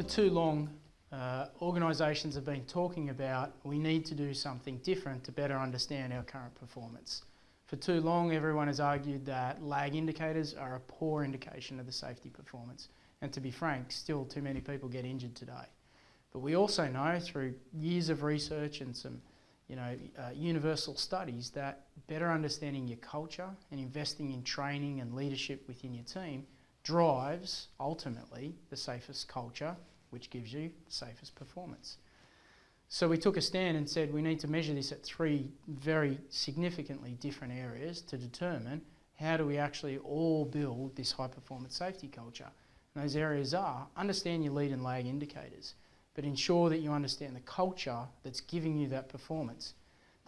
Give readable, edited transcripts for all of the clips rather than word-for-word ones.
too long, organisations have been talking about we need to do something different to better understand our current performance. For too long, everyone has argued that lag indicators are a poor indication of the safety performance. And to be frank, still too many people get injured today. But we also know through years of research and some universal studies that better understanding your culture and investing in training and leadership within your team drives, ultimately, the safest culture, which gives you the safest performance. So we took a stand and said we need to measure this at three very significantly different areas to determine how do we actually all build this high-performance safety culture. And those areas are understand your lead and lag indicators, but ensure that you understand the culture that's giving you that performance.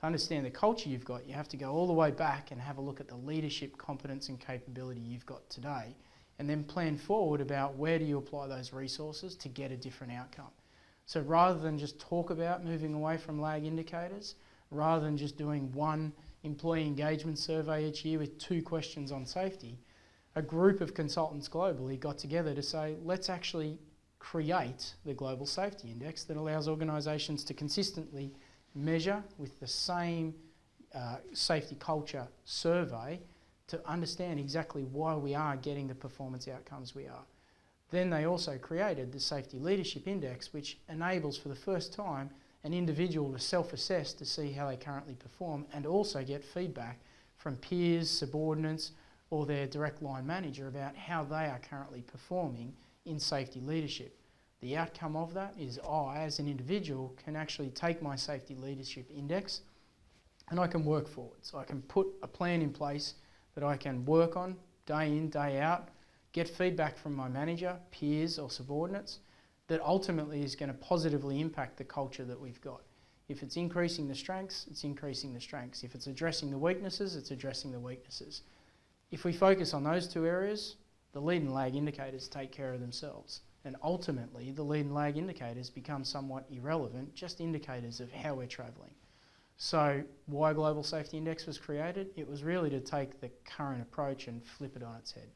To understand the culture you've got, you have to go all the way back and have a look at the leadership competence and capability you've got today, and then plan forward about where do you apply those resources to get a different outcome. So rather than just talk about moving away from lag indicators, rather than just doing one employee engagement survey each year with 2 questions on safety, a group of consultants globally got together to say, let's actually create the Global Safety Index that allows organisations to consistently measure with the same safety culture survey to understand exactly why we are getting the performance outcomes we are. Then they also created the Safety Leadership Index, which enables for the first time an individual to self-assess to see how they currently perform and also get feedback from peers, subordinates or their direct line manager about how they are currently performing in safety leadership. The outcome of that is I, as an individual, can actually take my Safety Leadership Index and I can work forward. So I can put a plan in place that I can work on day in, day out, get feedback from my manager, peers or subordinates that ultimately is going to positively impact the culture that we've got. If it's increasing the strengths, it's increasing the strengths. If it's addressing the weaknesses, it's addressing the weaknesses. If we focus on those 2 areas, the lead and lag indicators take care of themselves. And ultimately, the lead and lag indicators become somewhat irrelevant, just indicators of how we're travelling. So why Global Safety Index was created? It was really to take the current approach and flip it on its head.